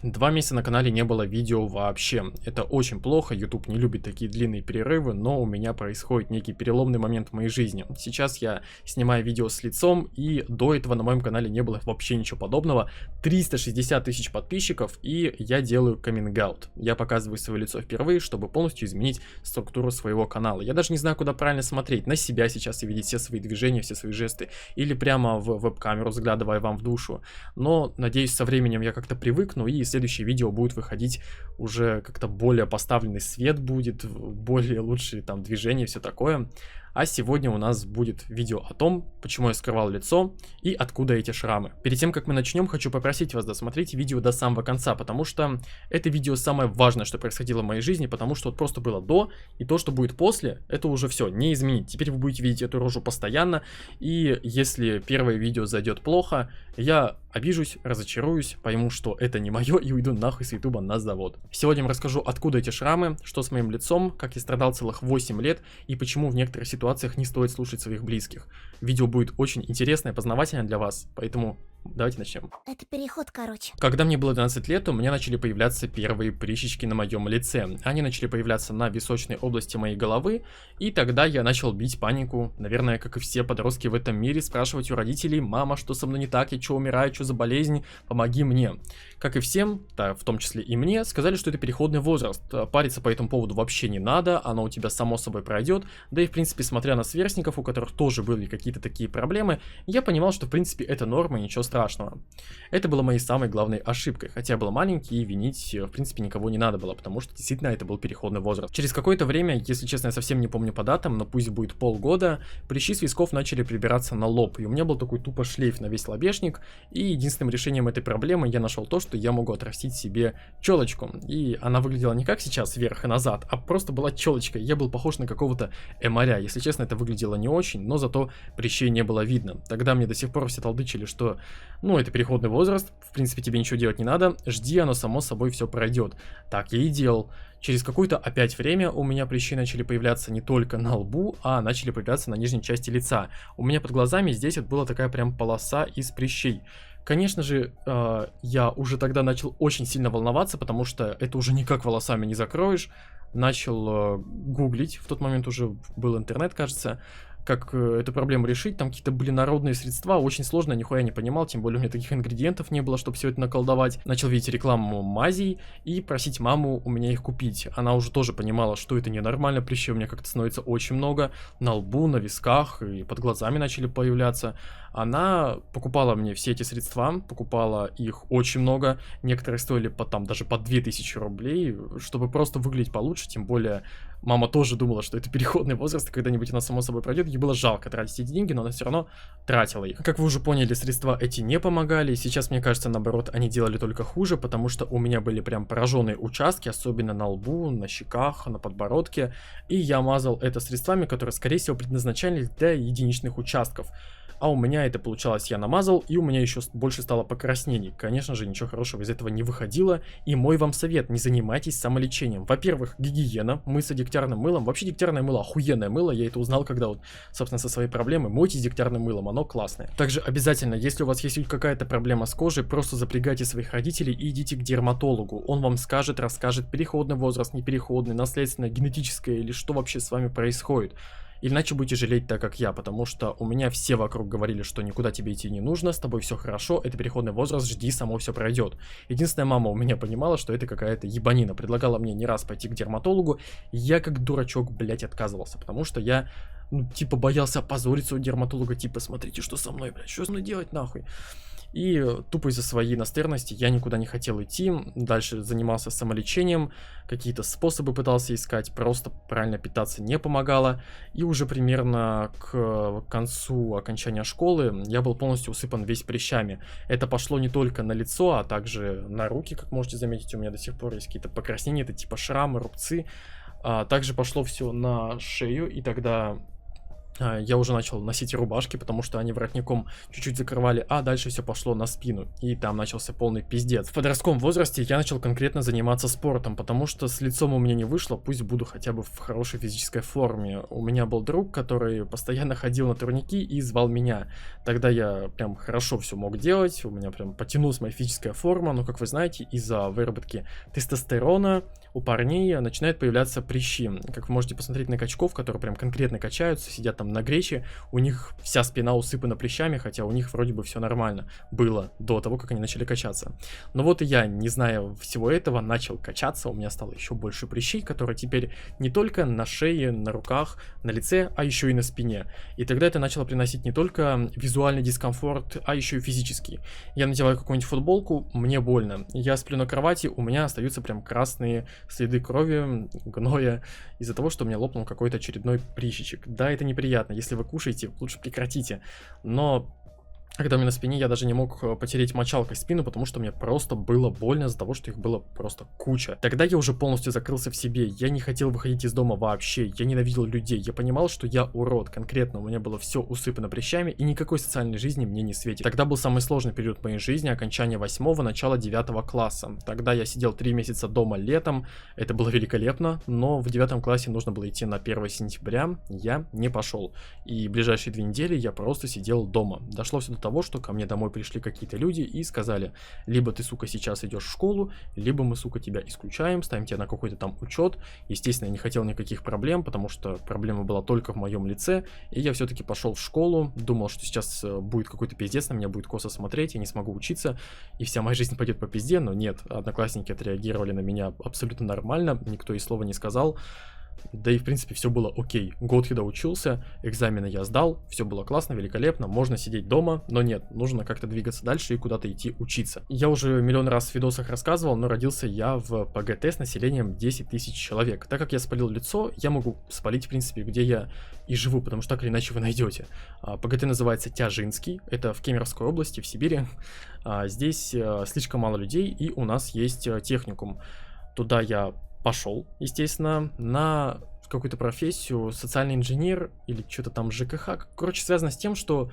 2 месяца на канале не было видео вообще. Это очень плохо, YouTube не любит такие длинные перерывы, но у меня происходит некий переломный момент в моей жизни. Сейчас я снимаю видео с лицом, и до этого на моем канале не было вообще ничего подобного. 360 тысяч подписчиков, и я делаю каминг-аут. Я показываю свое лицо впервые, чтобы полностью изменить структуру своего канала. Я даже не знаю, куда правильно смотреть. На себя сейчас и видеть все свои движения, все свои жесты, или прямо в веб-камеру, заглядывая вам в душу. Но, надеюсь, со временем я как-то привыкну, и следующее видео будет выходить уже как-то более поставленный свет будет, более лучшие там движения, все такое. А сегодня у нас будет видео о том, почему я скрывал лицо и откуда эти шрамы. Перед тем, как мы начнем, хочу попросить вас досмотреть видео до самого конца, потому что это видео самое важное, что происходило в моей жизни, потому что вот просто было до, и то, что будет после, это уже все, не изменить. Теперь вы будете видеть эту рожу постоянно, и если первое видео зайдет плохо, я обижусь, разочаруюсь, пойму, что это не мое, и уйду нахуй с ютуба на завод. Сегодня я вам расскажу, откуда эти шрамы, что с моим лицом, как я страдал целых 8 лет, и почему в некоторых ситуациях не стоит слушать своих близких. Видео будет очень интересное, познавательное для вас, поэтому давайте начнем. Это переход, короче. Когда мне было 12 лет, у меня начали появляться первые прыщички на моем лице. Они начали появляться на височной области моей головы, и тогда я начал бить панику. Наверное, как и все подростки в этом мире, спрашивать у родителей: мама, что со мной не так, я что, умираю, что за болезнь, помоги мне. Как и всем, да, в том числе и мне, сказали, что это переходный возраст. Париться по этому поводу вообще не надо, оно у тебя само собой пройдет. Да и в принципе, смотря на сверстников, у которых тоже были какие-то такие проблемы, я понимал, что в принципе это норма и ничего страшного. Это было моей самой главной ошибкой, хотя я был маленький и винить в принципе никого не надо было, потому что действительно это был переходный возраст. Через какое-то время, если честно, я совсем не помню по датам, но пусть будет полгода, прыщи с висков начали прибираться на лоб, и у меня был такой тупо шлейф на весь лобешник, и единственным решением этой проблемы я нашел то, что я могу отрастить себе челочку, и она выглядела не как сейчас вверх и назад, а просто была челочка, я был похож на какого-то эмаря. Если честно, это выглядело не очень, но зато прыщей не было видно. Тогда мне до сих пор все толдычили, что ну, это переходный возраст, в принципе, тебе ничего делать не надо, жди, оно само собой все пройдет. Так я и делал. Через какое-то опять время у меня прыщи начали появляться не только на лбу, а начали появляться на нижней части лица. У меня под глазами здесь вот была такая прям полоса из прыщей. Конечно же, я уже тогда начал очень сильно волноваться, потому что это уже никак волосами не закроешь. Начал гуглить, в тот момент уже был интернет, кажется, как эту проблему решить. Там какие-то были народные средства, очень сложно, нихуя не понимал, тем более у меня таких ингредиентов не было, чтобы все это наколдовать. Начал видеть рекламу мазей и просить маму у меня их купить. Она уже тоже понимала, что это ненормально, прыщей у меня как-то становится очень много, на лбу, на висках и под глазами начали появляться. Она покупала мне все эти средства, покупала их очень много, некоторые стоили там даже по 2000 рублей, чтобы просто выглядеть получше, тем более мама тоже думала, что это переходный возраст, и когда-нибудь она само собой пройдет. Ей было жалко тратить эти деньги, но она все равно тратила их. Как вы уже поняли, средства эти не помогали, сейчас, мне кажется, наоборот, они делали только хуже, потому что у меня были прям пораженные участки, особенно на лбу, на щеках, на подбородке, и я мазал это средствами, которые, скорее всего, предназначались для единичных участков. А у меня это получалось, я намазал, и у меня еще больше стало покраснений. Конечно же, ничего хорошего из этого не выходило. И мой вам совет: не занимайтесь самолечением. Во-первых, гигиена, мыться дегтярным мылом. Вообще дегтярное мыло охуенное мыло, я это узнал, когда вот, собственно, со своей проблемой. Мойтесь дегтярным мылом, оно классное. Также обязательно, если у вас есть какая-то проблема с кожей, просто запрягайте своих родителей и идите к дерматологу. Он вам скажет, расскажет, переходный возраст, непереходный, наследственное, генетическое или что вообще с вами происходит. Иначе будете жалеть так, как я, потому что у меня все вокруг говорили, что никуда тебе идти не нужно, с тобой все хорошо, это переходный возраст, жди, само все пройдет. Единственная мама у меня понимала, что это какая-то ебанина, предлагала мне не раз пойти к дерматологу, и я как дурачок, блять, отказывался, потому что я, ну, типа, боялся опозориться у дерматолога, типа, смотрите, что со мной, блядь, что со мной делать, нахуй. И тупо из-за своей настырности я никуда не хотел идти, дальше занимался самолечением, какие-то способы пытался искать, просто правильно питаться не помогало. И уже примерно к концу окончания школы я был полностью усыпан весь прыщами. Это пошло не только на лицо, а также на руки, как можете заметить, у меня до сих пор есть какие-то покраснения, это типа шрамы, рубцы. Также пошло все на шею, и тогда Я уже начал носить рубашки, потому что они воротником чуть-чуть закрывали, а дальше все пошло на спину, и там начался полный пиздец. В подростковом возрасте я начал конкретно заниматься спортом, потому что с лицом у меня не вышло, пусть буду хотя бы в хорошей физической форме. У меня был друг, который постоянно ходил на турники и звал меня. Тогда я прям хорошо все мог делать, у меня прям потянулась моя физическая форма, но, как вы знаете, из-за выработки тестостерона у парней начинают появляться прыщи. Как вы можете посмотреть на качков, которые прям конкретно качаются, сидят там на грече, у них вся спина усыпана прыщами, хотя у них вроде бы все нормально было до того, как они начали качаться. Но вот и я, не зная всего этого, начал качаться, у меня стало еще больше прыщей, которые теперь не только на шее, на руках, на лице, а еще и на спине. И тогда это начало приносить не только визуальный дискомфорт, а еще и физический. Я надеваю какую-нибудь футболку, мне больно. Я сплю на кровати, у меня остаются прям красные следы крови, гноя, из-за того, что у меня лопнул какой-то очередной прыщичек. Да, это неприятно, если вы кушаете, лучше прекратите. Но когда у меня на спине, я даже не мог потереть мочалкой спину, потому что мне просто было больно из-за того, что их было просто куча. Тогда я уже полностью закрылся в себе, я не хотел выходить из дома вообще, я ненавидел людей, я понимал, что я урод, конкретно у меня было все усыпано прыщами, и никакой социальной жизни мне не светит. Тогда был самый сложный период моей жизни, окончание 8-го, начало 9 класса. Тогда я сидел 3 месяца дома летом, это было великолепно, но в 9 классе нужно было идти на 1 сентября, я не пошел. И ближайшие 2 недели я просто сидел дома. Дошло все до того, что ко мне домой пришли какие-то люди и сказали: либо ты, сука, сейчас идешь в школу, либо мы, сука, тебя исключаем, ставим тебя на какой-то там учет. Естественно, я не хотел никаких проблем, потому что проблема была только в моем лице, и я все-таки пошел в школу, думал, что сейчас будет какой-то пиздец, на меня будет косо смотреть, я не смогу учиться, и вся моя жизнь пойдет по пизде, но нет, одноклассники отреагировали на меня абсолютно нормально, никто и слова не сказал. Да и в принципе все было окей. Год я доучился, экзамены я сдал, все было классно, великолепно, можно сидеть дома, но нет, нужно как-то двигаться дальше и куда-то идти учиться. Я уже миллион раз в видосах рассказывал, но родился я в ПГТ с населением 10 тысяч человек. Так как я спалил лицо, я могу спалить в принципе где я и живу, потому что так или иначе вы найдете. ПГТ называется Тяжинский, это в Кемеровской области, в Сибири. Здесь слишком мало людей, и у нас есть техникум. Туда я пошел, естественно, на какую-то профессию, социальный инженер или что-то там ЖКХ. Короче, связано с тем, что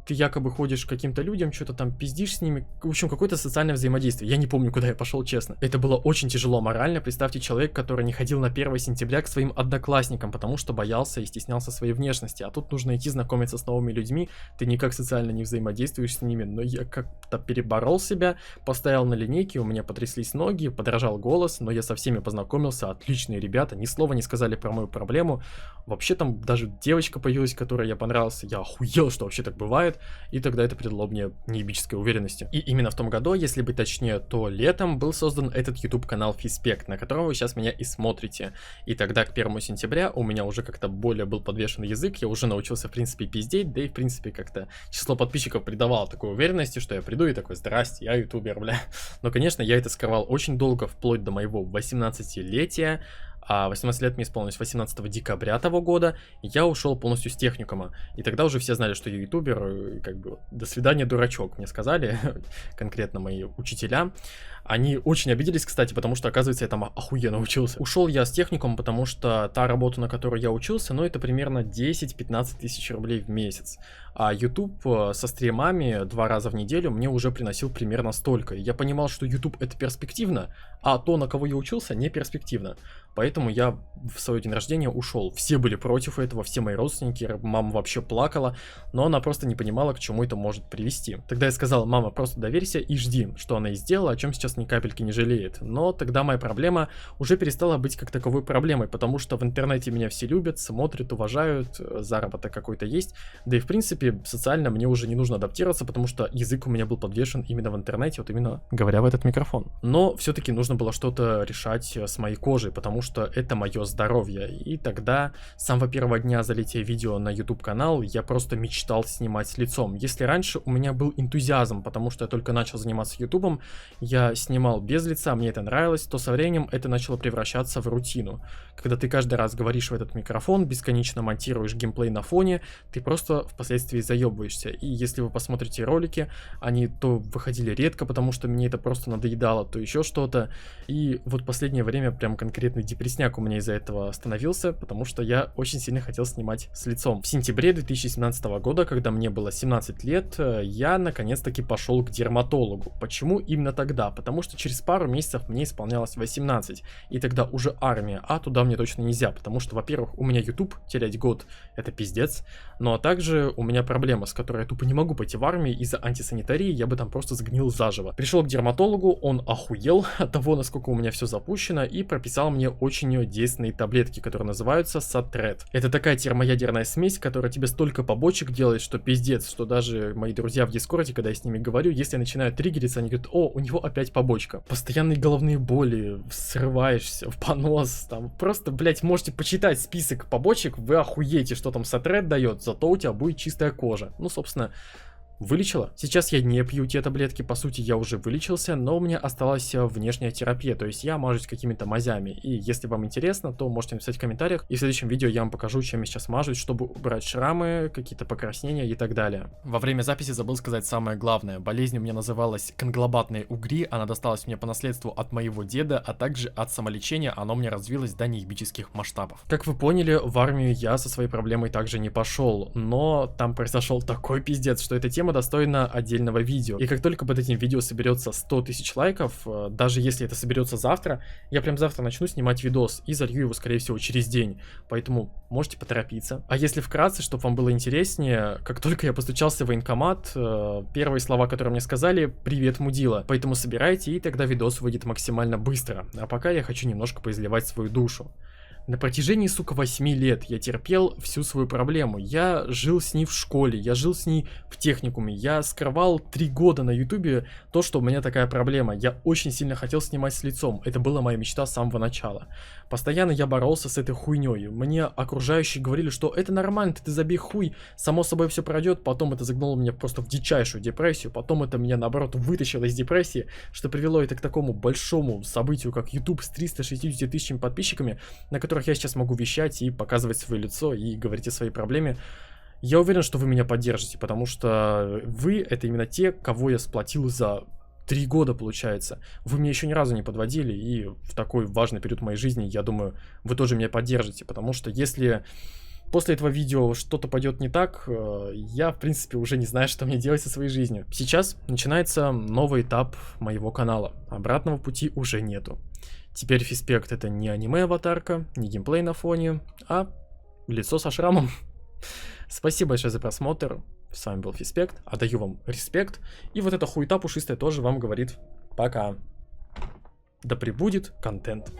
ты якобы ходишь к каким-то людям, что-то там пиздишь с ними. В общем, какое-то социальное взаимодействие. Я не помню, куда я пошел, честно. Это было очень тяжело морально. Представьте, человек, который не ходил на 1 сентября к своим одноклассникам, потому что боялся и стеснялся своей внешности. А тут нужно идти знакомиться с новыми людьми. Ты никак социально не взаимодействуешь с ними. Но я как-то переборол себя, поставил на линейке, у меня потряслись ноги, подражал голос, но я со всеми познакомился. Отличные ребята, ни слова не сказали про мою проблему. Вообще там даже девочка появилась, которой я понравился. Я охуел, что вообще так бывает. И тогда это придало мне неебической уверенности. И именно в том году, если быть точнее, то летом был создан этот YouTube канал Физспект, на котором вы сейчас меня и смотрите. И тогда к 1 сентября у меня уже как-то более был подвешен язык, я уже научился в принципе пиздеть, да и в принципе как-то число подписчиков придавало такой уверенности, что я приду и такой: здрасте, я ютубер, бля. Но конечно, я это скрывал очень долго, вплоть до моего 18-летия. А 18 лет мне исполнилось 18 декабря того года, и я ушел полностью с техникума. И тогда уже все знали, что я ютубер, и как бы до свидания, дурачок, мне сказали, конкретно мои учителя. Они очень обиделись, кстати, потому что, оказывается, я там охуенно учился. Ушел я с техникумом, потому что та работа, на которой я учился, ну, это примерно 10-15 тысяч рублей в месяц. А YouTube со стримами 2 раза в неделю мне уже приносил примерно столько. И я понимал, что YouTube это перспективно, а то, на кого я учился, не перспективно. Поэтому я в свой день рождения ушел. Все были против этого, все мои родственники, мама вообще плакала, но она просто не понимала, к чему это может привести. Тогда я сказал: мама, просто доверься и жди, что она и сделала, о чем сейчас ни капельки не жалеет. Но тогда моя проблема уже перестала быть как таковой проблемой, потому что в интернете меня все любят, смотрят, уважают, заработок какой-то есть, да и в принципе социально мне уже не нужно адаптироваться, потому что язык у меня был подвешен именно в интернете, вот именно говоря в этот микрофон. Но все-таки нужно было что-то решать с моей кожей, потому что это мое здоровье. И тогда с самого первого дня залития видео на YouTube канал я просто мечтал снимать с лицом. Если раньше у меня был энтузиазм, потому что я только начал заниматься ютубом, я снимал без лица, мне это нравилось, то со временем это начало превращаться в рутину. Когда ты каждый раз говоришь в этот микрофон, бесконечно монтируешь геймплей на фоне, ты просто впоследствии быстрее заебываешься. И если вы посмотрите ролики, они то выходили редко, потому что мне это просто надоедало, то еще что-то. И вот последнее время прям конкретный депрессняк у меня из-за этого становился, потому что я очень сильно хотел снимать с лицом. В сентябре 2017 года, когда мне было 17 лет, я наконец-таки пошел к дерматологу. Почему именно тогда? Потому что через пару месяцев мне исполнялось 18, и тогда уже армия, а туда мне точно нельзя, потому что, во-первых, у меня YouTube, терять год — это пиздец, ну а также у меня проблема, с которой я тупо не могу пойти в армию из-за антисанитарии, я бы там просто сгнил заживо. Пришел к дерматологу, он охуел от того, насколько у меня все запущено, и прописал мне очень действенные таблетки, которые называются Сатрет. Это такая термоядерная смесь, которая тебе столько побочек делает, что пиздец, что даже мои друзья в Дискорде, когда я с ними говорю, если я начинаю триггериться, они говорят: о, у него опять побочка. Постоянные головные боли, срываешься в понос, там просто, блять, можете почитать список побочек, вы охуеете, что там Сатрет дает, зато у тебя будет чистая кожа. Ну, собственно, вылечила. Сейчас я не пью те таблетки, по сути я уже вылечился, но у меня осталась внешняя терапия, то есть я мажусь какими-то мазями. И если вам интересно, то можете написать в комментариях, и в следующем видео я вам покажу, чем я сейчас мажусь, чтобы убрать шрамы, какие-то покраснения и так далее. Во время записи забыл сказать самое главное. Болезнь у меня называлась конглобатные угри, она досталась мне по наследству от моего деда, а также от самолечения оно мне развилось до неебических масштабов. Как вы поняли, в армию я со своей проблемой также не пошел, но там произошел такой пиздец, что эта тема достойна отдельного видео. И как только под этим видео соберется 100 тысяч лайков, даже если это соберется завтра, я прям завтра начну снимать видос и залью его, скорее всего, через день. Поэтому можете поторопиться. А если вкратце, чтобы вам было интереснее, как только я постучался в военкомат, первые слова, которые мне сказали: «Привет, мудила». Поэтому собирайте, и тогда видос выйдет максимально быстро. А пока я хочу немножко поизливать свою душу. На протяжении, сука, 8 лет я терпел всю свою проблему. Я жил с ней в школе, я жил с ней в техникуме. Я скрывал 3 года на ютубе то, что у меня такая проблема. Я очень сильно хотел снимать с лицом. Это была моя мечта с самого начала. Постоянно я боролся с этой хуйней. Мне окружающие говорили, что это нормально, ты забей хуй, само собой все пройдет. Потом это загнало меня просто в дичайшую депрессию. Потом это меня, наоборот, вытащило из депрессии, что привело это к такому большому событию, как YouTube с 360 тысячами подписчиками, на которых я сейчас могу вещать и показывать свое лицо и говорить о своей проблеме. Я уверен, что вы меня поддержите, потому что вы — это именно те, кого я сплотил за 3 года, получается. Вы меня еще ни разу не подводили, и в такой важный период моей жизни, я думаю, вы тоже меня поддержите, потому что если после этого видео что-то пойдет не так, я, в принципе, уже не знаю, что мне делать со своей жизнью. Сейчас начинается новый этап моего канала. Обратного пути уже нету. Теперь Фиспект — это не аниме-аватарка, не геймплей на фоне, а лицо со шрамом. Спасибо большое за просмотр. С вами был Фиспект. Отдаю вам респект. И вот эта хуета пушистая тоже вам говорит пока. Да пребудет контент.